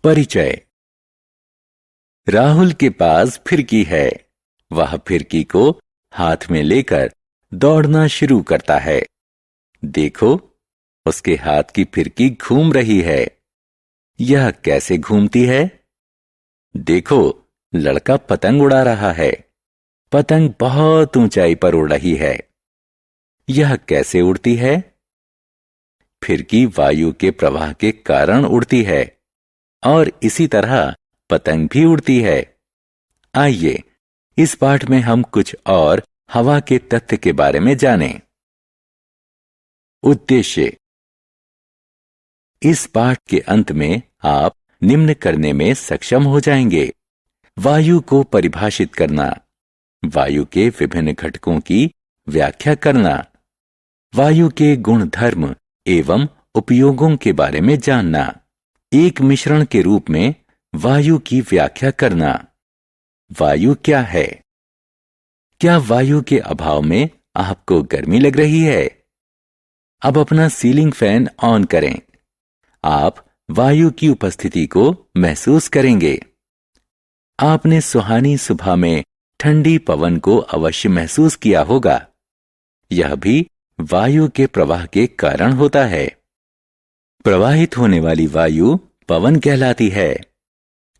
परिचय। राहुल के पास फिरकी है। वह फिरकी को हाथ में लेकर दौड़ना शुरू करता है। देखो, उसके हाथ की फिरकी घूम रही है। यह कैसे घूमती है? देखो, लड़का पतंग उड़ा रहा है। पतंग बहुत ऊंचाई पर उड़ रही है। यह कैसे उड़ती है? फिरकी वायु के प्रवाह के कारण उड़ती है और इसी तरह पतंग भी उड़ती है। आइए, इस पाठ में हम कुछ और हवा के तथ्य के बारे में जानें। उद्देश्य। इस पाठ के अंत में आप निम्न करने में सक्षम हो जाएंगे: वायु को परिभाषित करना, वायु के विभिन्न घटकों की व्याख्या करना, वायु के गुण धर्म एवं उपयोगों के बारे में जानना, एक मिश्रण के रूप में वायु की व्याख्या करना। वायु क्या है? क्या वायु के अभाव में आपको गर्मी लग रही है? अब अपना सीलिंग फैन ऑन करें। आप वायु की उपस्थिति को महसूस करेंगे। आपने सुहानी सुबह में ठंडी पवन को अवश्य महसूस किया होगा। यह भी वायु के प्रवाह के कारण होता है। प्रवाहित होने वाली वायु पवन कहलाती है।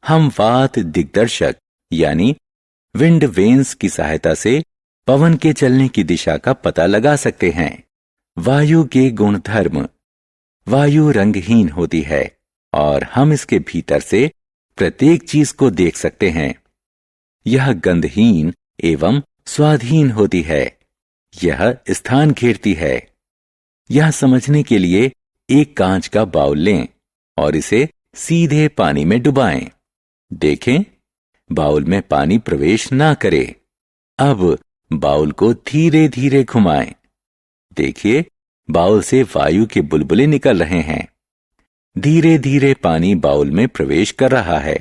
हम वात दिग्दर्शक यानी विंड वेन्स की सहायता से पवन के चलने की दिशा का पता लगा सकते हैं। वायु के गुण धर्म। वायु रंगहीन होती है और हम इसके भीतर से प्रत्येक चीज को देख सकते हैं। यह गंधहीन एवं स्वादहीन होती है। यह स्थान घेरती है। यह समझने के लिए एक कांच का बाउल लें और इसे सीधे पानी में डुबाएं। देखें, बाउल में पानी प्रवेश ना करे। अब बाउल को धीरे धीरे घुमाएं। देखिए, बाउल से वायु के बुलबुले निकल रहे हैं। धीरे धीरे पानी बाउल में प्रवेश कर रहा है।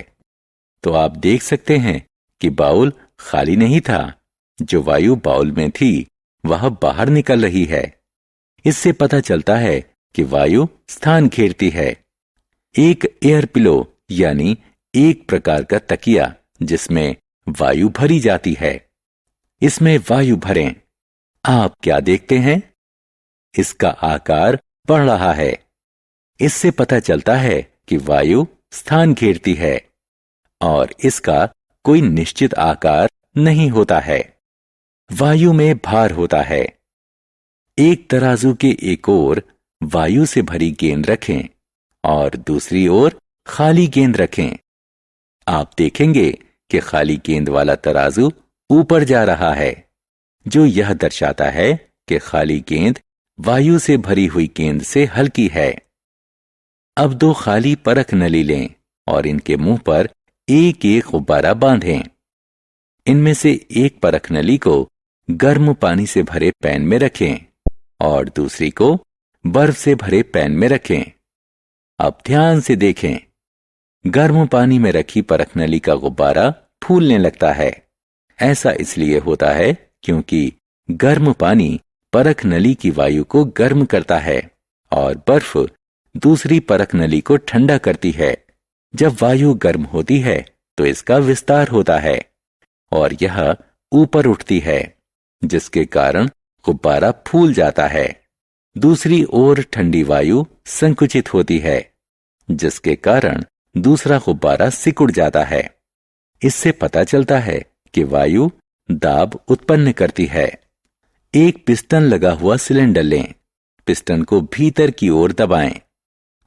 तो आप देख सकते हैं कि बाउल खाली नहीं था। जो वायु बाउल में थी वह बाहर निकल रही है। इससे पता चलता है कि वायु स्थान घेरती है। एक एयर पिलो यानी एक प्रकार का तकिया जिसमें वायु भरी जाती है। इसमें वायु भरें। आप क्या देखते हैं? इसका आकार बढ़ रहा है। इससे पता चलता है कि वायु स्थान घेरती है और इसका कोई निश्चित आकार नहीं होता है। वायु में भार होता है। एक तराजू के एक ओर वायु से भरी गेंद रखें और दूसरी ओर खाली गेंद रखें। आप देखेंगे कि खाली गेंद वाला तराजू ऊपर जा रहा है, जो यह दर्शाता है कि खाली गेंद वायु से भरी हुई गेंद से हल्की है। अब दो खाली परख नली लें और इनके मुंह पर एक एक गुब्बारा बांधें। इनमें से एक परख नली को गर्म पानी से भरे पैन में रखें और दूसरी को बर्फ से भरे पैन में रखें। अब ध्यान से देखें। गर्म पानी में रखी परख नली का गुब्बारा फूलने लगता है। ऐसा इसलिए होता है क्योंकि गर्म पानी परख नली की वायु को गर्म करता है और बर्फ दूसरी परख नली को ठंडा करती है। जब वायु गर्म होती है तो इसका विस्तार होता है और यह ऊपर उठती है, जिसके कारण गुब्बारा फूल जाता है। दूसरी ओर ठंडी वायु संकुचित होती है, जिसके कारण दूसरा गुब्बारा सिकुड़ जाता है। इससे पता चलता है कि वायु दाब उत्पन्न करती है। एक पिस्टन लगा हुआ सिलेंडर लें। पिस्टन को भीतर की ओर दबाएं।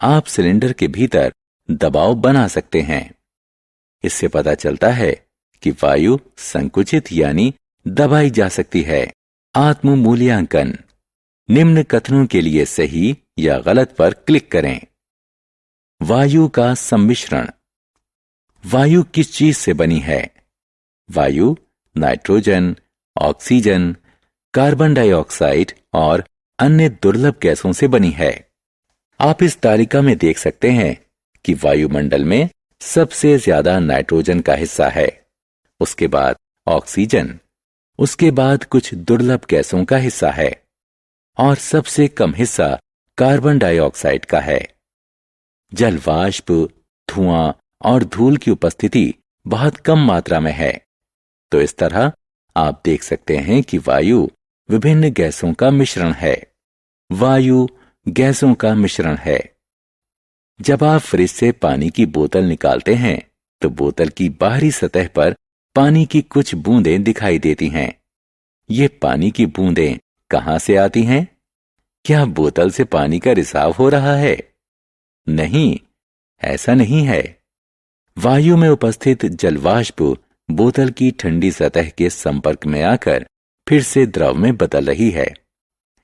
आप सिलेंडर के भीतर दबाव बना सकते हैं। इससे पता चलता है कि वायु संकुचित यानी दबाई जा सकती है। आत्म मूल्यांकन। निम्न कथनों के लिए सही या गलत पर क्लिक करें। वायु का सम्मिश्रण। वायु किस चीज से बनी है? वायु नाइट्रोजन, ऑक्सीजन, कार्बन डाइऑक्साइड और अन्य दुर्लभ गैसों से बनी है। आप इस तालिका में देख सकते हैं कि वायुमंडल में सबसे ज्यादा नाइट्रोजन का हिस्सा है, उसके बाद ऑक्सीजन, उसके बाद कुछ दुर्लभ गैसों का हिस्सा है और सबसे कम हिस्सा कार्बन डाइऑक्साइड का है। जलवाष्प, धुआं और धूल की उपस्थिति बहुत कम मात्रा में है। तो इस तरह आप देख सकते हैं कि वायु विभिन्न गैसों का मिश्रण है। वायु गैसों का मिश्रण है। जब आप फ्रिज से पानी की बोतल निकालते हैं तो बोतल की बाहरी सतह पर पानी की कुछ बूंदें दिखाई देती हैं। ये पानी की बूंदें कहां से आती हैं? क्या बोतल से पानी का रिसाव हो रहा है? नहीं, ऐसा नहीं है। वायु में उपस्थित जलवाष्प बोतल की ठंडी सतह के संपर्क में आकर फिर से द्रव में बदल रही है।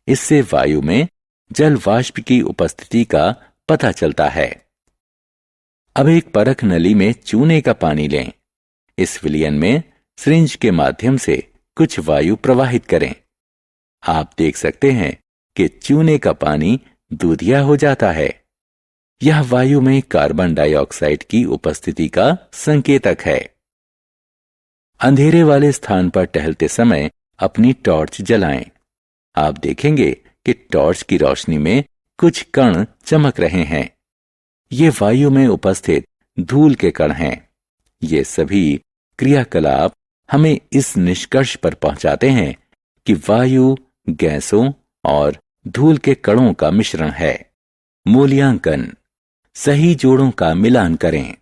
इससे वायु में जलवाष्प की उपस्थिति का पता चलता है। अब एक परख नली में चूने का पानी लें। इस विलयन में सिरिंज के माध्यम से कुछ वायु प्रवाहित करें। आप देख सकते हैं कि चूने का पानी दूधिया हो जाता है। यह वायु में कार्बन डाइऑक्साइड की उपस्थिति का संकेतक है। अंधेरे वाले स्थान पर टहलते समय अपनी टॉर्च जलाएं। आप देखेंगे कि टॉर्च की रोशनी में कुछ कण चमक रहे हैं। ये वायु में उपस्थित धूल के कण हैं। ये सभी क्रियाकलाप हमें इस निष्कर्ष पर पहुंचाते हैं कि वायु गैसों और धूल के कणों का मिश्रण है। मूल्यांकन: सही जोड़ों का मिलान करें।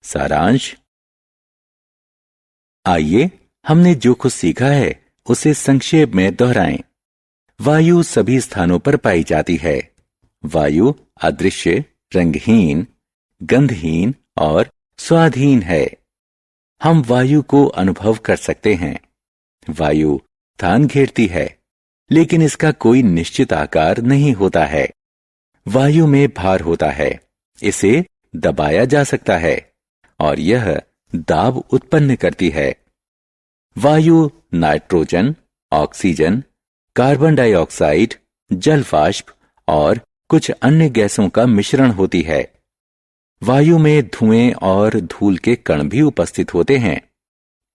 सारांश: आइए हमने जो कुछ सीखा है उसे संक्षेप में दोहराएं। वायु सभी स्थानों पर पाई जाती है। वायु अदृश्य, रंगहीन, गंधहीन और स्वादहीन है। हम वायु को अनुभव कर सकते हैं। वायु स्थान घेरती है, लेकिन इसका कोई निश्चित आकार नहीं होता है। वायु में भार होता है, इसे दबाया जा सकता है और यह दाब उत्पन्न करती है। वायु नाइट्रोजन, ऑक्सीजन, कार्बन डाइऑक्साइड, जलवाष्प और कुछ अन्य गैसों का मिश्रण होती है। वायु में धुएं और धूल के कण भी उपस्थित होते हैं।